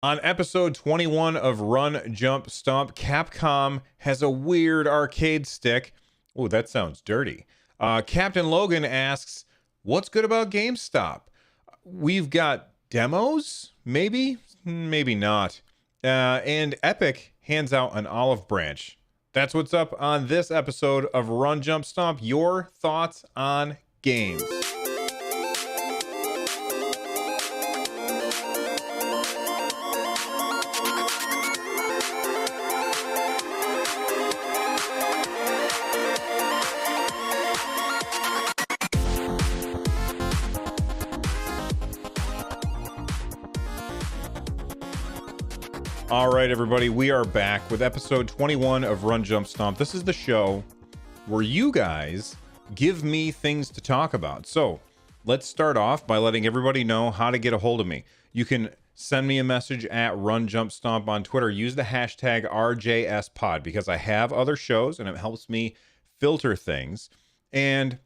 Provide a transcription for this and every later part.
On episode 21 of Run Jump Stomp, Capcom has a weird arcade stick. Oh, that sounds dirty. Captain Logan asks, what's good about Gamestop? We've got demos? Maybe? Maybe not. And Epic hands out an olive branch. That's what's up on this episode of Run Jump Stomp. Your thoughts on games. All right, everybody, we are back with episode 21 of Run Jump Stomp. This is the show where you guys give me things to talk about. So let's start off by letting everybody know how to get a hold of me. You can send me a message at Run Jump Stomp on Twitter. Use the hashtag RJSPod because I have other shows and it helps me filter things. And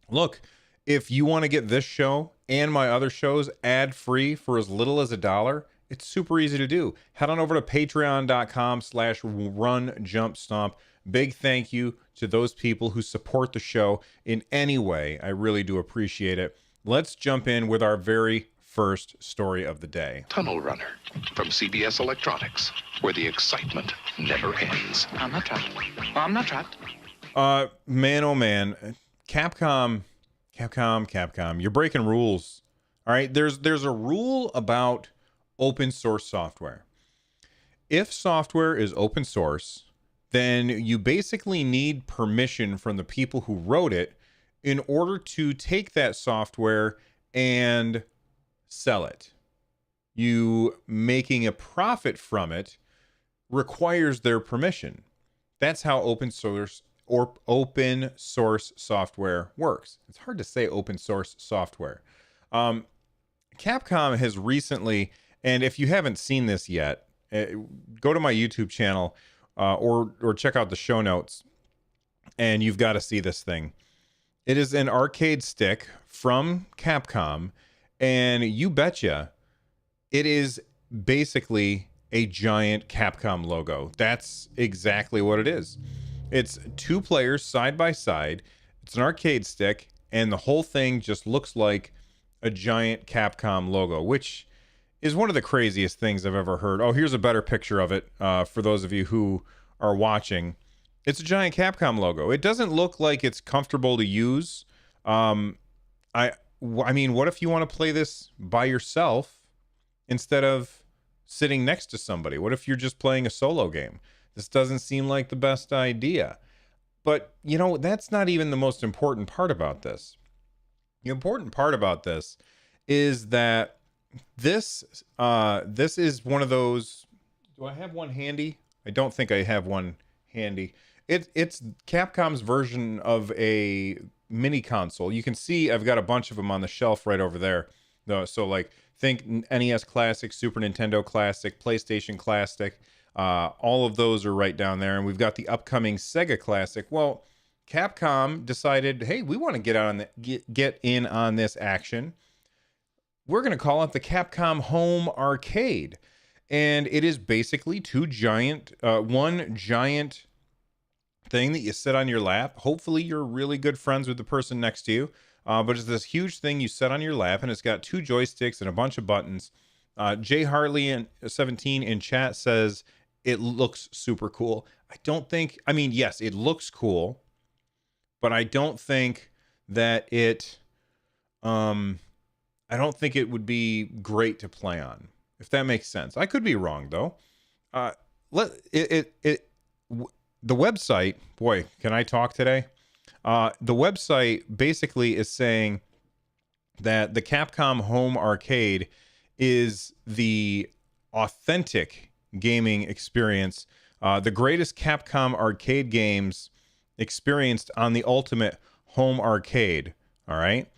look, if you want to get this show and my other shows ad-free for as little as $1, it's super easy to do. Head on over to patreon.com/runjumpstomp. Big thank you to those people who support the show in any way. I really do appreciate it. Let's jump in with our very first story of the day. Tunnel Runner from CBS Electronics, where the excitement never ends. I'm not trapped. I'm not trapped. Man, oh man. Capcom, you're breaking rules. All right, there's a rule about open source software. If software is open source, then you basically need permission from the people who wrote it in order to take that software and sell it. You making a profit from it requires their permission. That's how open source software works. It's hard to say open source software. Capcom has recently, and if you haven't seen this yet, go to my YouTube channel or check out the show notes, and you've got to see this thing. It is an arcade stick from Capcom, and you betcha, it is basically a giant Capcom logo. That's exactly what it is. It's two players side by side. It's an arcade stick, and the whole thing just looks like a giant Capcom logo, which is one of the craziest things I've ever heard. Oh, here's a better picture of it for those of you who are watching. It's a giant Capcom logo. It doesn't look like it's comfortable to use. I mean, what if you want to play this by yourself instead of sitting next to somebody? What if you're just playing a solo game? This doesn't seem like the best idea. But, you know, that's not even the most important part about this. The important part about this is that this is one of those. Do I have one handy? I don't think I have one handy. It's Capcom's version of a mini console. You can see I've got a bunch of them on the shelf right over there. So like think NES Classic, Super Nintendo Classic, PlayStation Classic. All of those are right down there, and we've got the upcoming Sega Classic. Well, Capcom decided, hey, we want to get in on this action. We're going to call it the Capcom Home Arcade. And it is basically one giant thing that you sit on your lap. Hopefully you're really good friends with the person next to you. But it's this huge thing you set on your lap, and it's got two joysticks and a bunch of buttons. Jay Hartley 17 in chat says it looks super cool. Yes, it looks cool, but I don't think that I don't think it would be great to play on, if that makes sense. I could be wrong though. The website, boy, can I talk today? The website basically is saying that the Capcom Home Arcade is the authentic gaming experience, the greatest Capcom arcade games experienced on the ultimate home arcade. All right.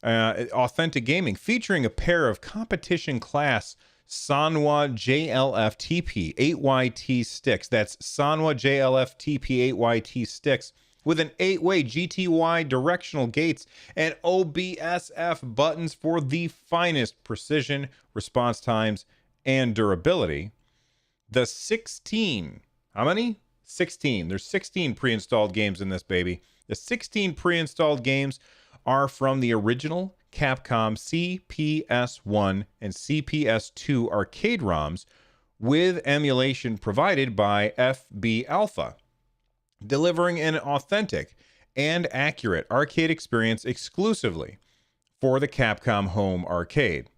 Authentic gaming featuring a pair of competition class Sanwa JLF TP 8YT sticks. That's Sanwa JLF TP 8YT sticks with an 8-way GTY directional gates and OBSF buttons for the finest precision, response times, and durability, the 16, how many? 16. There's 16 pre-installed games in this baby. The 16 pre-installed games are from the original Capcom CPS1 and CPS2 arcade ROMs with emulation provided by FB Alpha, delivering an authentic and accurate arcade experience exclusively for the Capcom Home Arcade.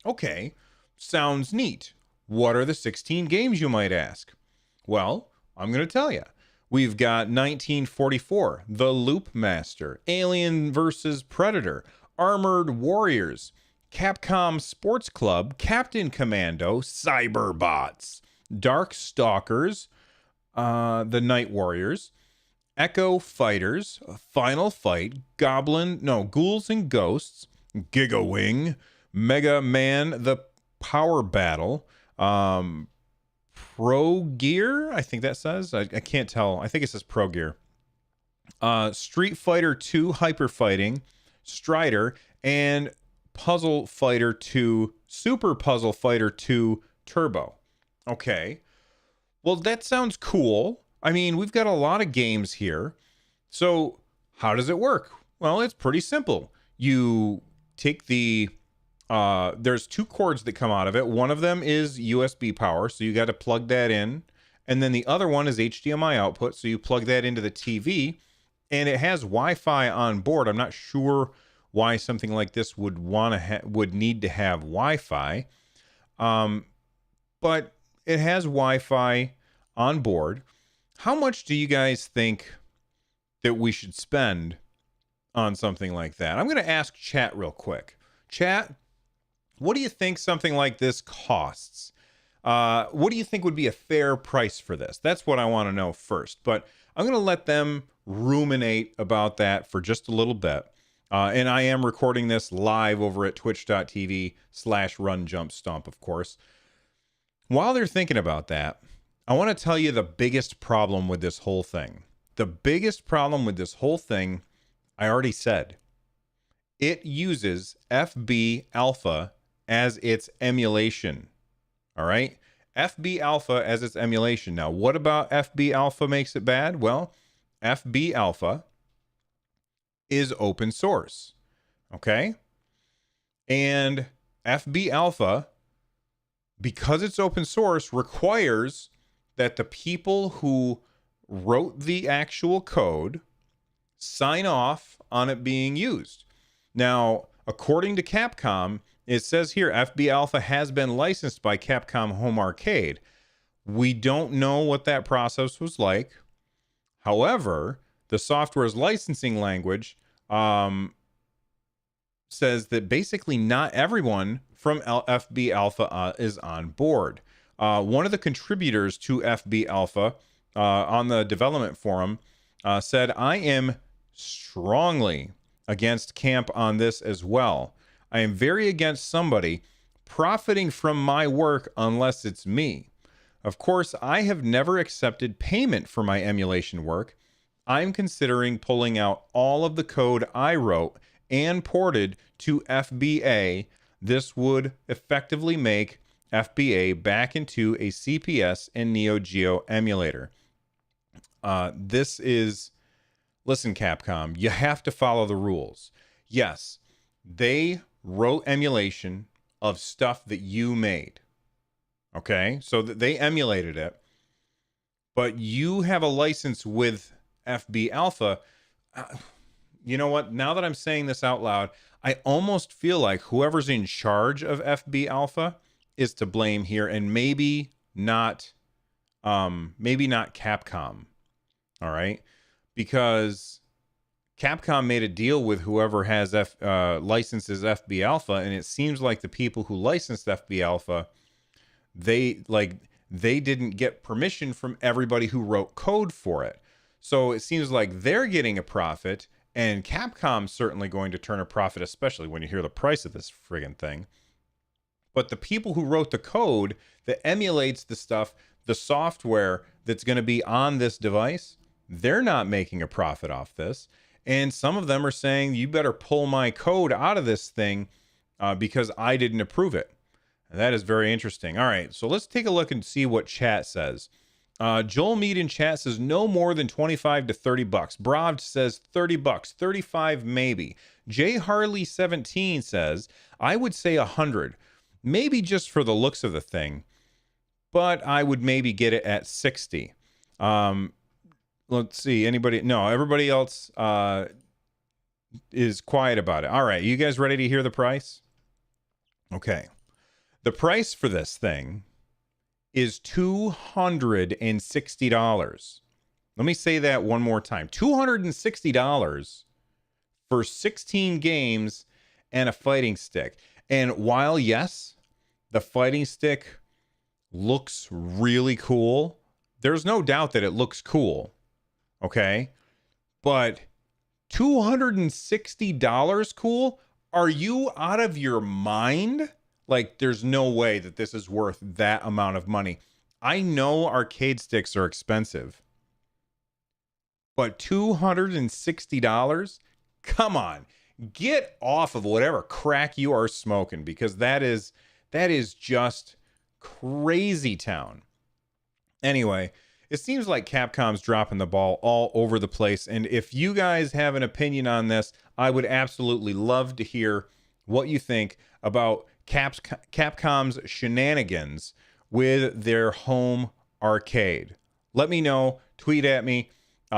Okay, sounds neat. What are the 16 games, you might ask? Well, I'm going to tell you. We've got 1944, The Loop Master, Alien vs. Predator, Armored Warriors, Capcom Sports Club, Captain Commando, Cyberbots, Dark Stalkers, The Night Warriors, Echo Fighters, Final Fight, Ghouls and Ghosts, Giga Wing, Mega Man, The Power Battle, Pro Gear, I think that says. I can't tell. I think it says Pro Gear. Street Fighter 2 Hyper Fighting, Strider, and Puzzle Fighter 2, Super Puzzle Fighter 2 Turbo. Okay. Well, that sounds cool. I mean, we've got a lot of games here. So how does it work? Well, it's pretty simple. You take there's two cords that come out of it. One of them is USB power, so you got to plug that in. And then the other one is HDMI output, so you plug that into the TV. And it has Wi-Fi on board. I'm not sure why something like this would need to have Wi-Fi. But it has Wi-Fi on board. How much do you guys think that we should spend on something like that? I'm going to ask chat real quick. Chat, what do you think something like this costs? What do you think would be a fair price for this? That's what I want to know first. But I'm going to let them ruminate about that for just a little bit. And I am recording this live over at twitch.tv/RunJumpStomp, of course. While they're thinking about that, I want to tell you the biggest problem with this whole thing. The biggest problem with this whole thing, I already said. It uses FB Alpha as its emulation. All right? FB Alpha as its emulation. Now, what about FB Alpha makes it bad? Well, FB Alpha is open source. Okay? And FB Alpha, because it's open source, requires that the people who wrote the actual code sign off on it being used. Now, according to Capcom, it says here FB Alpha has been licensed by Capcom Home Arcade. We don't know what that process was like. However, the software's licensing language says that basically not everyone from FB Alpha is on board. One of the contributors to FB Alpha on the development forum said, I am strongly against camp on this as well. I am very against somebody profiting from my work unless it's me. Of course, I have never accepted payment for my emulation work. I'm considering pulling out all of the code I wrote and ported to FBA. This would effectively make FBA back into a CPS and Neo Geo emulator. Listen, Capcom, you have to follow the rules. Yes, they wrote emulation of stuff that you made. Okay, so that they emulated it, but you have a license with FB Alpha. You know what? Now that I'm saying this out loud, I almost feel like whoever's in charge of FB Alpha is to blame here, and maybe not Capcom. All right, because Capcom made a deal with whoever has licenses FB Alpha, and it seems like the people who licensed FB Alpha, they didn't get permission from everybody who wrote code for it. So it seems like they're getting a profit, and Capcom's certainly going to turn a profit, especially when you hear the price of this friggin' thing. But the people who wrote the code that emulates the stuff, the software that's going to be on this device, they're not making a profit off this. And some of them are saying, you better pull my code out of this thing because I didn't approve it. That is very interesting. All right, so let's take a look and see what chat says. Joel Mead in chat says no more than 25 to 30 bucks. Bravd says 30 bucks, 35 maybe. J Harley 17 says I would say 100, maybe just for the looks of the thing, but I would maybe get it at 60. Let's see, anybody? No, everybody else is quiet about it. All right, you guys ready to hear the price? Okay. The price for this thing is $260. Let me say that one more time. $260 for 16 games and a fighting stick. And while, yes, the fighting stick looks really cool, there's no doubt that it looks cool. Okay? But $260 cool? Are you out of your mind? Like, there's no way that this is worth that amount of money. I know arcade sticks are expensive, but $260? Come on, get off of whatever crack you are smoking, because that is just crazy town. Anyway, it seems like Capcom's dropping the ball all over the place, and if you guys have an opinion on this, I would absolutely love to hear what you think about Capcom's shenanigans with their home arcade. Let me know. Tweet at me.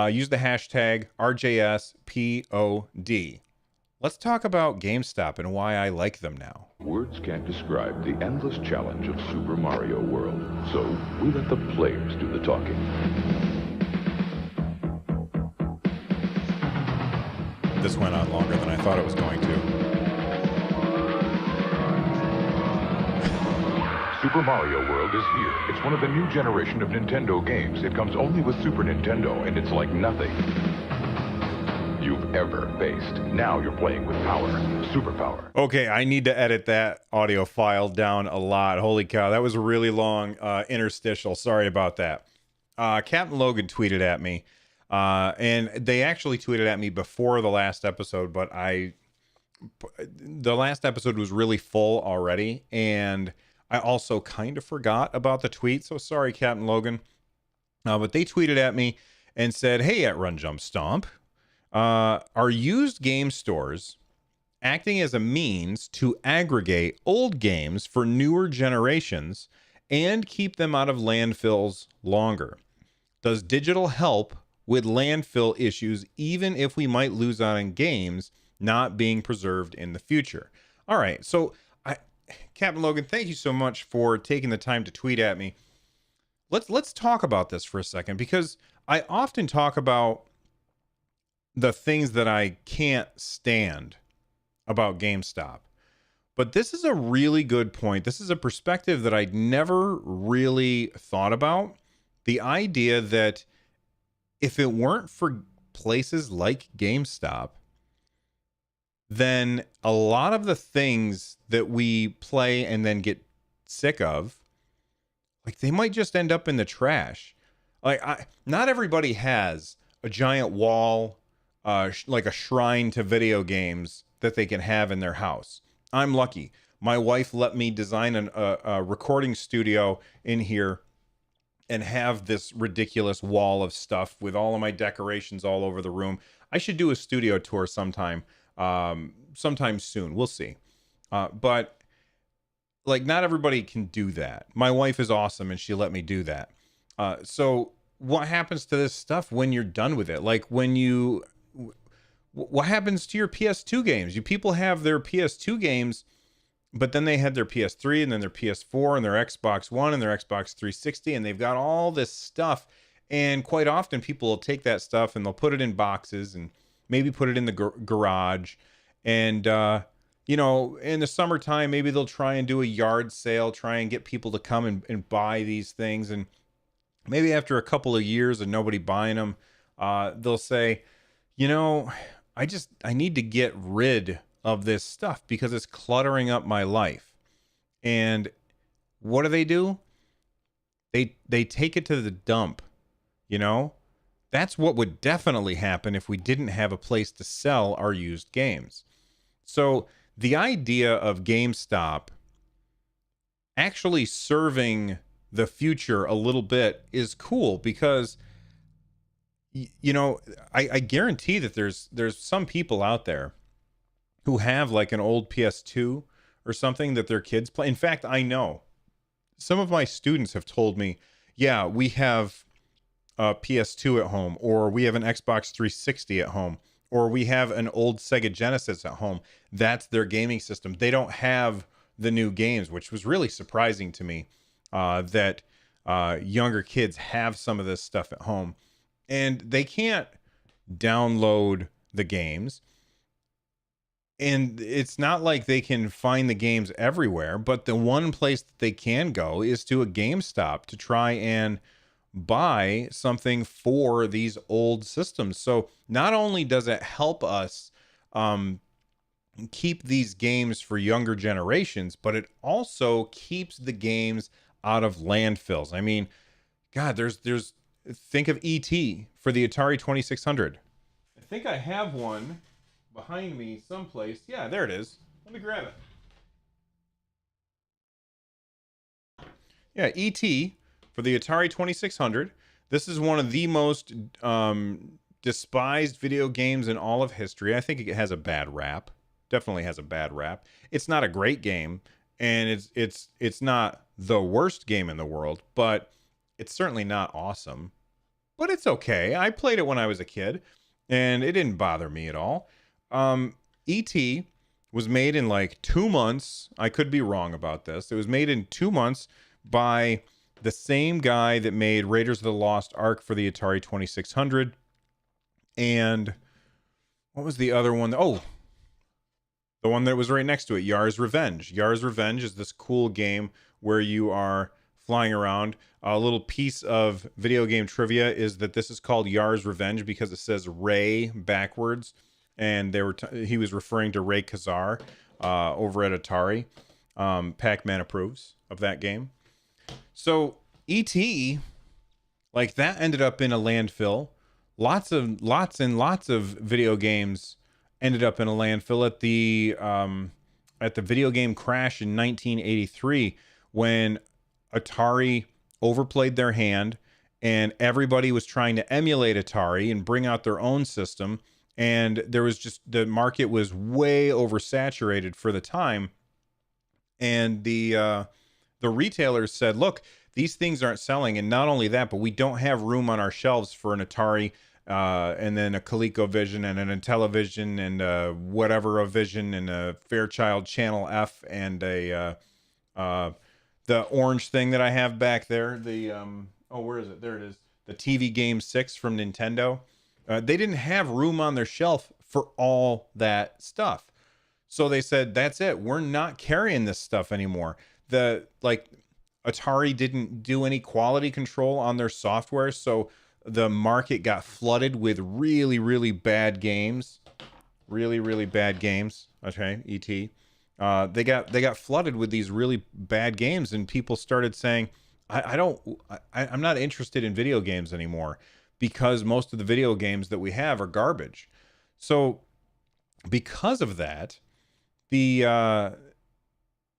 Use the hashtag RJSPOD. Let's talk about GameStop and why I like them now. Words can't describe the endless challenge of Super Mario World, so we let the players do the talking. This went on longer than I thought it was going to. Super Mario World is here. It's one of the new generation of Nintendo games. It comes only with Super Nintendo, and it's like nothing you've ever faced. Now you're playing with power, superpower. Okay, I need to edit that audio file down a lot. Holy cow, that was a really long interstitial. Sorry about that. Captain Logan tweeted at me, and they actually tweeted at me before the last episode, but the last episode was really full already, and I also kind of forgot about the tweet, so sorry, Captain Logan. But they tweeted at me and said, hey, at RunJumpStomp, are used game stores acting as a means to aggregate old games for newer generations and keep them out of landfills longer? Does digital help with landfill issues even if we might lose out on games not being preserved in the future? All right, so Captain Logan, thank you so much for taking the time to tweet at me. Let's talk about this for a second, because I often talk about the things that I can't stand about GameStop. But this is a really good point. This is a perspective that I'd never really thought about. The idea that if it weren't for places like GameStop, then a lot of the things that we play and then get sick of, like, they might just end up in the trash. Like, not everybody has a giant wall, like a shrine to video games that they can have in their house. I'm lucky. My wife let me design a recording studio in here and have this ridiculous wall of stuff with all of my decorations all over the room. I should do a studio tour sometime soon. We'll see. But like, not everybody can do that. My wife is awesome and she let me do that. So what happens to this stuff when you're done with it? Like, what happens to your PS2 games? You people have their PS2 games, but then they had their PS3 and then their PS4 and their Xbox One and their Xbox 360, and they've got all this stuff. And quite often people will take that stuff and they'll put it in boxes and maybe put it in the garage. And, you know, in the summertime, maybe they'll try and do a yard sale, try and get people to come and buy these things. And maybe after a couple of years of nobody buying them, they'll say, you know, I need to get rid of this stuff because it's cluttering up my life. And what do? They take it to the dump, you know? That's what would definitely happen if we didn't have a place to sell our used games. So the idea of GameStop actually serving the future a little bit is cool, because you know, I guarantee that there's some people out there who have like an old PS2 or something that their kids play. In fact, I know some of my students have told me, yeah, we have a PS2 at home, or we have an Xbox 360 at home, or we have an old Sega Genesis at home. That's their gaming system. They don't have the new games, which was really surprising to me, that younger kids have some of this stuff at home. And they can't download the games. And it's not like they can find the games everywhere, but the one place that they can go is to a GameStop to try and buy something for these old systems. So not only does it help us keep these games for younger generations, but it also keeps the games out of landfills. I mean, God, there's think of E.T. for the Atari 2600. I think I have one behind me someplace. Yeah, there it is. Let me grab it. Yeah, E.T. for the Atari 2600. This is one of the most despised video games in all of history. I think it has a bad rap. Definitely has a bad rap. It's not a great game, and it's not the worst game in the world, but it's certainly not awesome. But it's okay. I played it when I was a kid, and it didn't bother me at all. E.T. was made in like 2 months. I could be wrong about this. It was made in 2 months by the same guy that made Raiders of the Lost Ark for the Atari 2600. And what was the other one? Oh, the one that was right next to it, Yar's Revenge. Yar's Revenge is this cool game where you are flying around. A little piece of video game trivia is that this is called Yar's Revenge because it says Ray backwards, and he was referring to Ray Kazar over at Atari. Pac-Man approves of that game. So E.T., like, that ended up in a landfill. Lots and lots of video games ended up in a landfill at the video game crash in 1983, when Atari overplayed their hand and everybody was trying to emulate Atari and bring out their own system, and there was just, the market was way oversaturated for the time, and the retailers said, look, these things aren't selling, and not only that, but we don't have room on our shelves for an Atari and then a ColecoVision and an Intellivision and whatever a Vision and a Fairchild Channel F and a the orange thing that I have back there, the where is it? There it is. The TV Game 6 from Nintendo. They didn't have room on their shelf for all that stuff. So they said, that's it. We're not carrying this stuff anymore. Atari didn't do any quality control on their software, so the market got flooded with really, really bad games. Really, really bad games. Okay, E.T. They got flooded with these really bad games, and people started saying, I'm not interested in video games anymore because most of the video games that we have are garbage. So because of that, the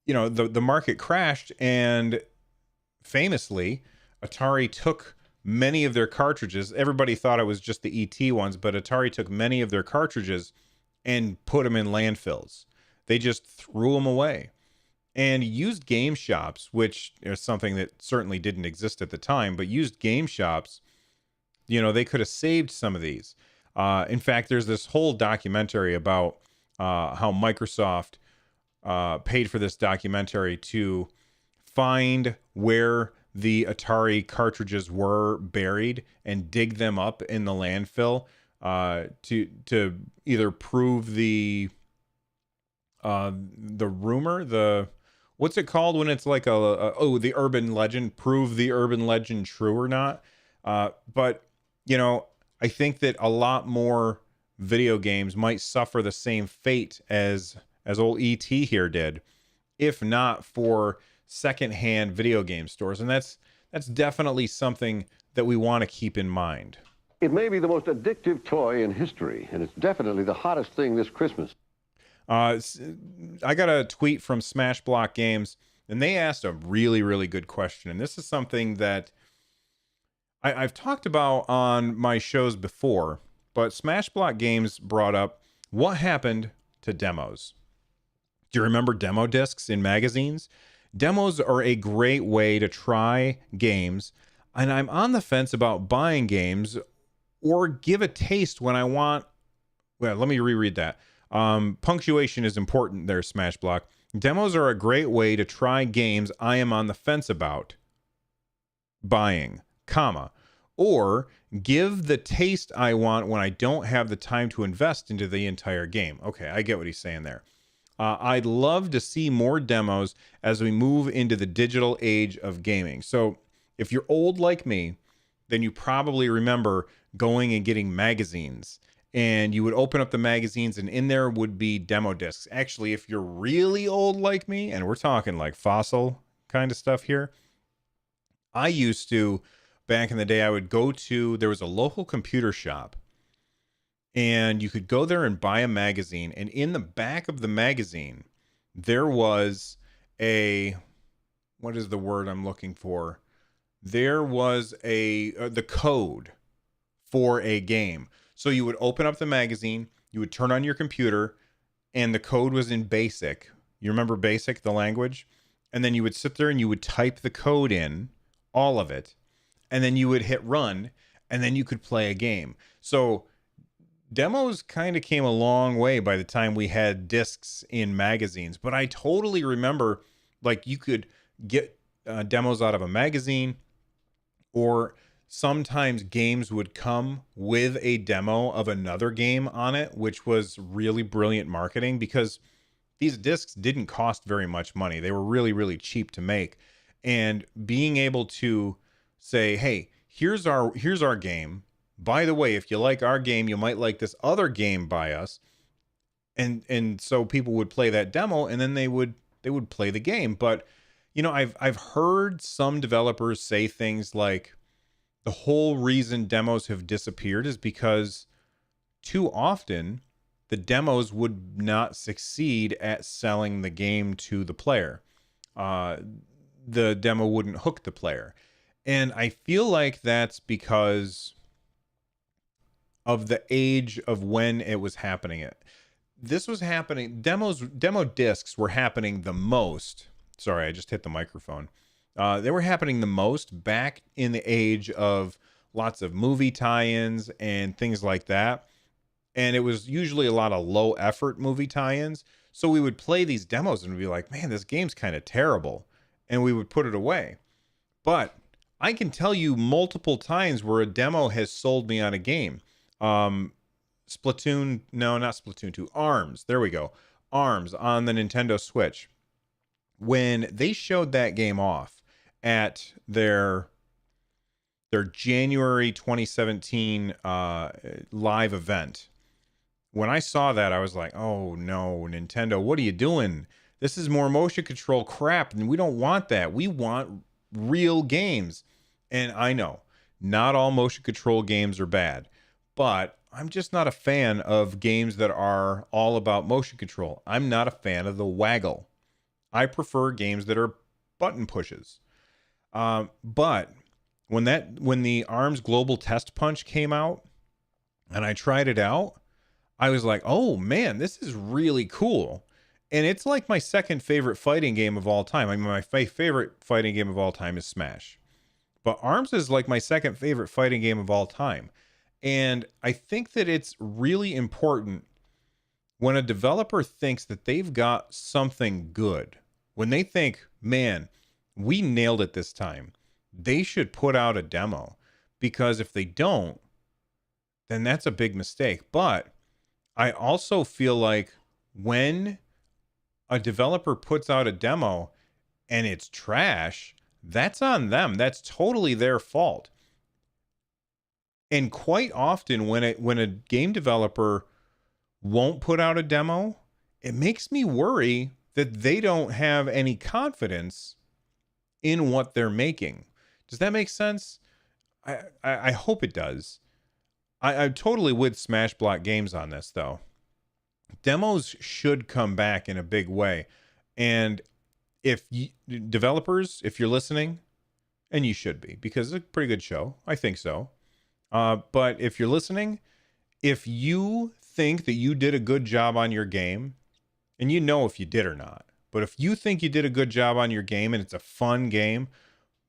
market crashed, and famously Atari took many of their cartridges. Everybody thought it was just the ET ones, but Atari took many of their cartridges and put them in landfills. They just threw them away. And used game shops, which is something that certainly didn't exist at the time, but used game shops, they could have saved some of these. In fact, there's this whole documentary about how Microsoft paid for this documentary to find where the Atari cartridges were buried and dig them up in the landfill to either prove the rumor, what's it called when it's like the urban legend, prove the urban legend true or not. But I think that a lot more video games might suffer the same fate as old ET here did, if not for secondhand video game stores. And that's definitely something that we want to keep in mind. It may be the most addictive toy in history, and it's definitely the hottest thing this Christmas. I got a tweet from Smash Block Games. And they asked a really, really good question. And this is something that I've talked about on my shows before, but Smash Block Games brought up what happened to demos. Do you remember demo discs in magazines? Demos are a great way to try games, and I'm on the fence about buying games or give a taste when I want. Well, let me reread that. Punctuation is important there, Smash Block. Demos are a great way to try games I am on the fence about buying, comma, or give the taste I want when I don't have the time to invest into the entire game. Okay, I get what he's saying there. I'd love to see more demos as we move into the digital age of gaming. So if you're old like me, then you probably remember going and getting magazines. And you would open up the magazines and in there would be demo discs. Actually, if you're really old like me, and we're talking like Fossil kind of stuff here, I used to, back in the day, I would go to, there was a local computer shop. And you could go there and buy a magazine. And in the back of the magazine, there was what is the word I'm looking for? There was the code for a game. So you would open up the magazine, you would turn on your computer, and the code was in BASIC. You remember BASIC, the language? And then you would sit there and you would type the code in, all of it. And then you would hit run, and then you could play a game. So demos kind of came a long way by the time we had discs in magazines, but I totally remember like you could get demos out of a magazine, or sometimes games would come with a demo of another game on it, which was really brilliant marketing because these discs didn't cost very much money. They were really, really cheap to make. And being able to say, hey, here's our game. By the way, if you like our game, you might like this other game by us. And so people would play that demo and then they would play the game. But you know, I've heard some developers say things like the whole reason demos have disappeared is because too often the demos would not succeed at selling the game to the player. The demo wouldn't hook the player. And I feel like that's because of the age of when it was happening. This was happening, demo discs were happening the most. Sorry, I just hit the microphone. They were happening the most back in the age of lots of movie tie-ins and things like that. And it was usually a lot of low effort movie tie-ins. So we would play these demos and we'd be like, man, this game's kind of terrible. And we would put it away. But I can tell you multiple times where a demo has sold me on a game. Splatoon, no, not Splatoon 2, ARMS. There we go. ARMS on the Nintendo Switch. When they showed that game off at their January 2017 live event, when I saw that, I was like, oh no, Nintendo, what are you doing? This is more motion control crap, and we don't want that. We want real games. And I know, not all motion control games are bad, but I'm just not a fan of games that are all about motion control. I'm not a fan of the waggle. I prefer games that are button pushes. But when the ARMS Global Test Punch came out and I tried it out, I was like, oh man, this is really cool. And it's like my second favorite fighting game of all time. I mean, my favorite fighting game of all time is Smash. But ARMS is like my second favorite fighting game of all time. And I think that it's really important when a developer thinks that they've got something good, when they think, man, we nailed it this time, they should put out a demo. Because if they don't, then that's a big mistake. But I also feel like when a developer puts out a demo and it's trash, that's on them. That's totally their fault. And quite often when a game developer won't put out a demo, it makes me worry that they don't have any confidence in what they're making. Does that make sense? I hope it does. I'm totally with Smash Block Games on this, though. Demos should come back in a big way. And if you developers, if you're listening, and you should be, because it's a pretty good show, I think so. But if you're listening, if you think that you did a good job on your game, and you know if you did or not, but if you think you did a good job on your game and it's a fun game,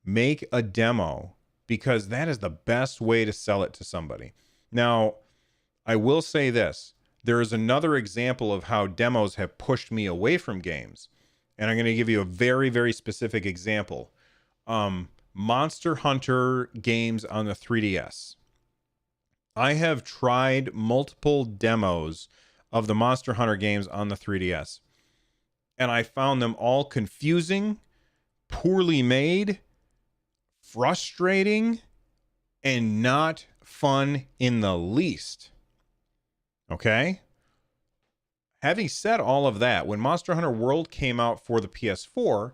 make a demo, because that is the best way to sell it to somebody. Now, I will say this. There is another example of how demos have pushed me away from games. And I'm going to give you a very, very specific example. Monster Hunter games on the 3DS. I have tried multiple demos of the Monster Hunter games on the 3DS, and I found them all confusing, poorly made, frustrating, and not fun in the least. Okay? Having said all of that, when Monster Hunter World came out for the PS4,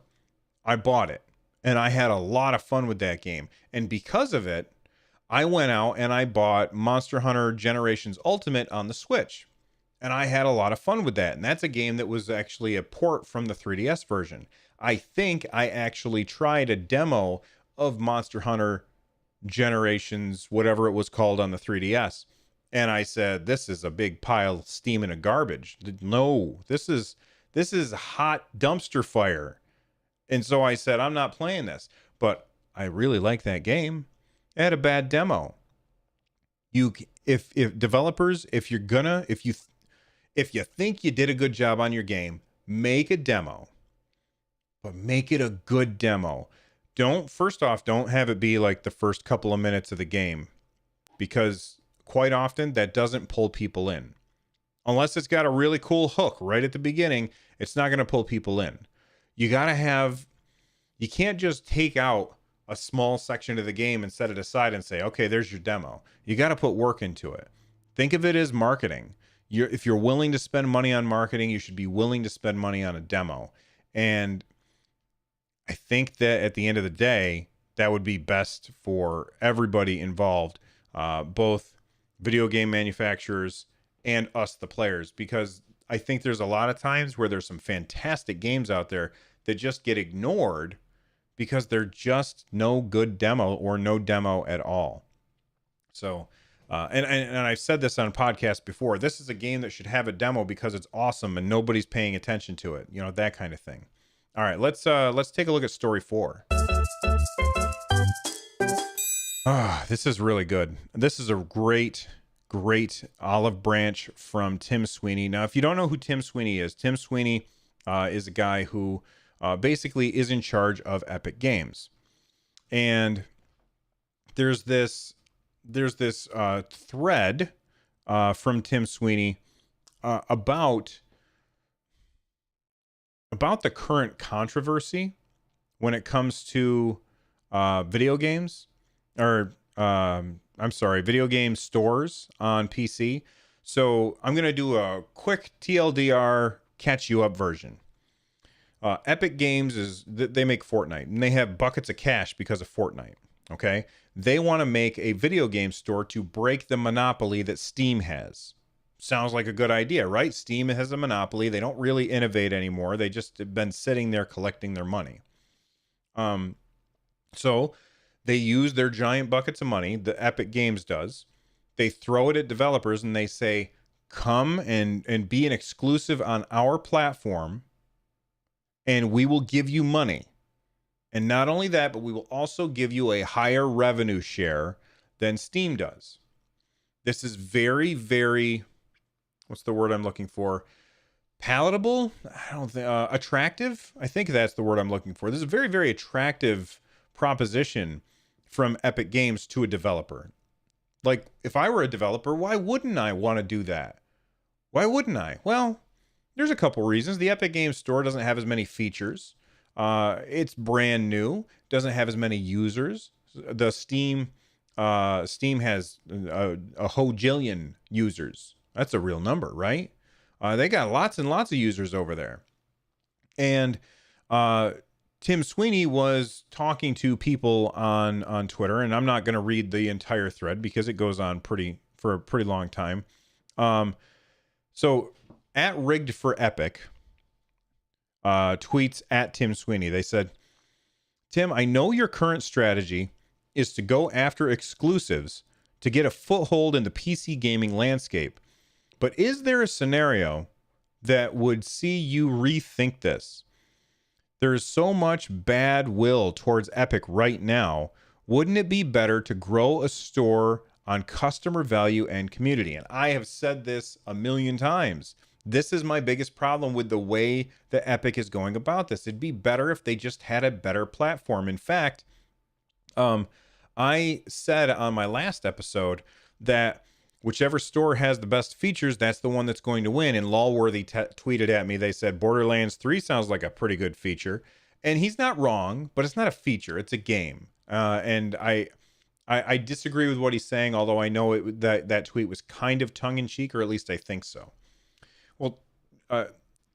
I bought it, and I had a lot of fun with that game. And because of it, I went out and I bought Monster Hunter Generations Ultimate on the Switch. And I had a lot of fun with that. And that's a game that was actually a port from the 3DS version. I think I actually tried a demo of Monster Hunter Generations, whatever it was called, on the 3DS. And I said, this is a big pile of steam and a garbage. No, this is hot dumpster fire. And so I said, I'm not playing this. But I really like that game. It had a bad demo. If developers, if you think you did a good job on your game, make a demo, but make it a good demo. First off, don't have it be like the first couple of minutes of the game, because quite often that doesn't pull people in. Unless it's got a really cool hook right at the beginning, it's not going to pull people in. You can't just take out a small section of the game and set it aside and say, okay, there's your demo. You got to put work into it. Think of it as marketing. If you're willing to spend money on marketing, you should be willing to spend money on a demo. And I think that at the end of the day, that would be best for everybody involved, both video game manufacturers and us, the players, because I think there's a lot of times where there's some fantastic games out there that just get ignored because they're just no good demo or no demo at all. So, and I've said this on podcasts before, this is a game that should have a demo because it's awesome and nobody's paying attention to it. You know, that kind of thing. All right, let's take a look at story 4. This is really good. This is a great olive branch from Tim Sweeney. Now, if you don't know who Tim Sweeney is a guy who basically is in charge of Epic Games. And there's this thread from Tim Sweeney about the current controversy when it comes to video games, or video game stores on PC. So I'm going to do a quick TLDR catch you up version. Epic Games they make Fortnite, and they have buckets of cash because of Fortnite. Okay. They want to make a video game store to break the monopoly that Steam has. Sounds like a good idea, right? Steam has a monopoly. They don't really innovate anymore. They just have been sitting there collecting their money. So they use their giant buckets of money, the Epic Games does. They throw it at developers and they say, come and be an exclusive on our platform, and we will give you money. And not only that, but we will also give you a higher revenue share than Steam does. This is very, very, what's the word I'm looking for? Palatable? I don't think, attractive? I think that's the word I'm looking for. This is a very, very attractive proposition from Epic Games to a developer. Like, if I were a developer, why wouldn't I want to do that? Why wouldn't I? Well, there's a couple reasons. The Epic Games Store doesn't have as many features. It's brand new, doesn't have as many users. The Steam has a hojillion users. That's a real number, right? They got lots and lots of users over there. And Tim Sweeney was talking to people on Twitter, and I'm not going to read the entire thread because it goes on for a pretty long time. So at Rigged for Epic, tweets at Tim Sweeney. They said, Tim, I know your current strategy is to go after exclusives to get a foothold in the PC gaming landscape. But is there a scenario that would see you rethink this? There is so much bad will towards Epic right now. Wouldn't it be better to grow a store on customer value and community? And I have said this a million times. This is my biggest problem with the way that Epic is going about this. It'd be better if they just had a better platform. In fact, I said on my last episode that whichever store has the best features, that's the one that's going to win. And Lawworthy tweeted at me. They said Borderlands 3 sounds like a pretty good feature. And he's not wrong, but it's not a feature. It's a game. And I disagree with what he's saying, although I know that tweet was kind of tongue-in-cheek, or at least I think so. Well,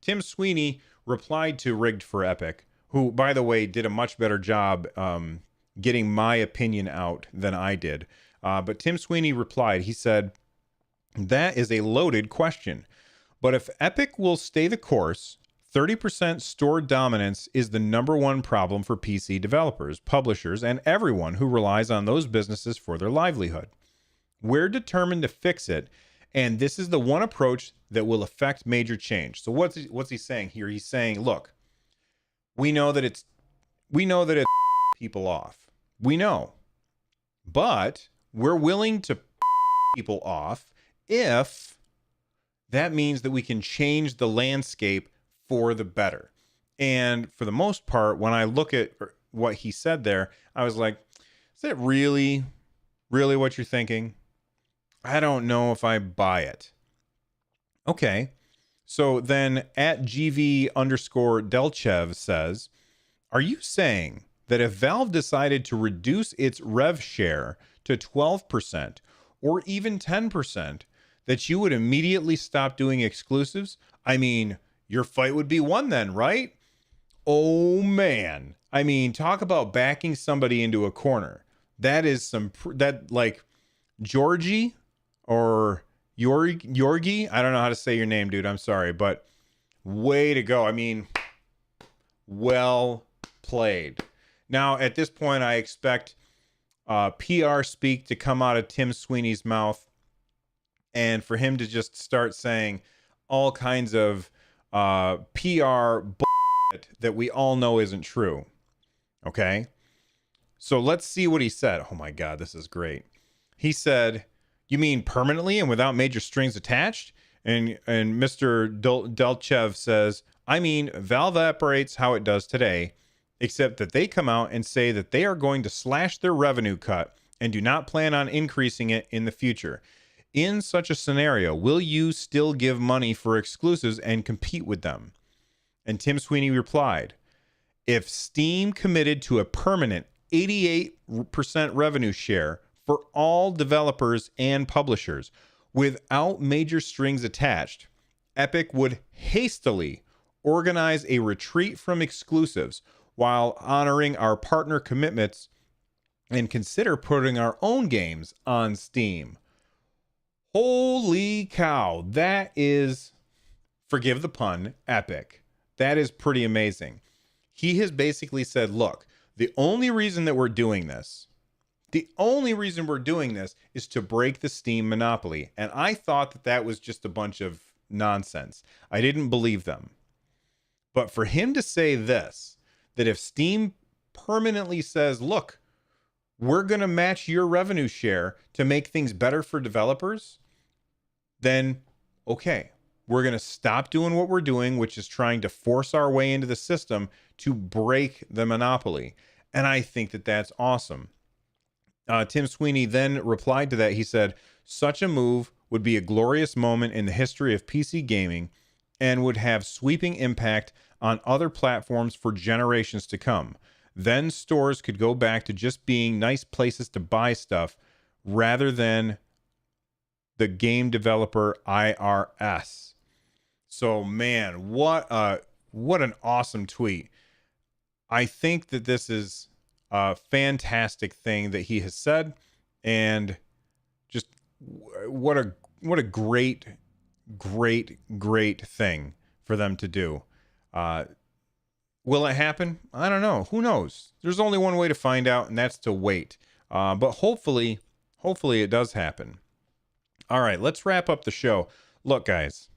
Tim Sweeney replied to Rigged for Epic, who, by the way, did a much better job getting my opinion out than I did. But Tim Sweeney replied, he said, that is a loaded question. But if Epic will stay the course, 30% store dominance is the number one problem for PC developers, publishers, and everyone who relies on those businesses for their livelihood. We're determined to fix it, and this is the one approach that will affect major change. So what's he saying here? He's saying, look, we know that it's people off. We know. But we're willing to people off if that means that we can change the landscape for the better. And for the most part, when I look at what he said there, I was like, is that really what you're thinking? I don't know if I buy it. Okay. So then at GV_Delchev says, are you saying that if Valve decided to reduce its rev share to 12% or even 10%, that you would immediately stop doing exclusives? I mean, your fight would be won then, right? Oh man. I mean, talk about backing somebody into a corner. That is like Georgie or Yorgi. I don't know how to say your name, dude. I'm sorry, but way to go. I mean, well played. Now, at this point, I expect PR speak to come out of Tim Sweeney's mouth and for him to just start saying all kinds of PR bullshit that we all know isn't true. Okay? So let's see what he said. Oh my God, this is great. He said, you mean permanently and without major strings attached? And Mr. Delchev says, I mean, Valve operates how it does today, except that they come out and say that they are going to slash their revenue cut and do not plan on increasing it in the future. In such a scenario, will you still give money for exclusives and compete with them? And Tim Sweeney replied, if Steam committed to a permanent 88% revenue share for all developers and publishers without major strings attached, Epic would hastily organize a retreat from exclusives while honoring our partner commitments and consider putting our own games on Steam. Holy cow. That is, forgive the pun, epic. That is pretty amazing. He has basically said, look, the only reason we're doing this is to break the Steam monopoly. And I thought that was just a bunch of nonsense. I didn't believe them. But for him to say this, that if Steam permanently says, look, we're going to match your revenue share to make things better for developers, then okay, we're going to stop doing what we're doing, which is trying to force our way into the system to break the monopoly. And I think that that's awesome. Tim Sweeney then replied to that. He said, such a move would be a glorious moment in the history of PC gaming and would have sweeping impact on other platforms for generations to come. Then stores could go back to just being nice places to buy stuff rather than the game developer IRS. So man, what an awesome tweet. I think that this is a fantastic thing that he has said, and just what a great thing for them to do. Will it happen? I don't know. Who knows? There's only one way to find out, and that's to wait. But hopefully it does happen. All right, let's wrap up the show. Look, guys,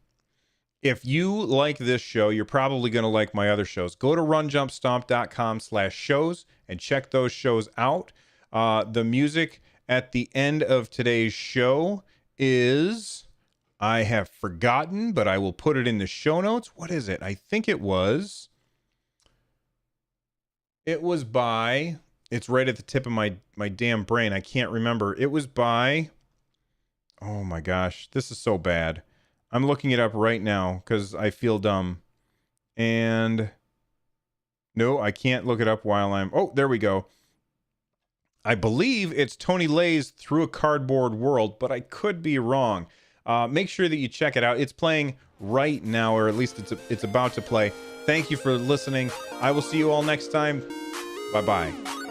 if you like this show, you're probably going to like my other shows. Go to runjumpstomp.com/shows and check those shows out. The music at the end of today's show is, I have forgotten, but I will put it in the show notes. What is it? I think it was by, it's right at the tip of my damn brain. I can't remember. It was by, oh my gosh, this is so bad. I'm looking it up right now because I feel dumb. And no, I can't look it up while I'm, oh, there we go. I believe it's Tony Lay's Through a Cardboard World, but I could be wrong. Make sure that you check it out. It's playing right now, or at least it's about to play. Thank you for listening. I will see you all next time. Bye-bye.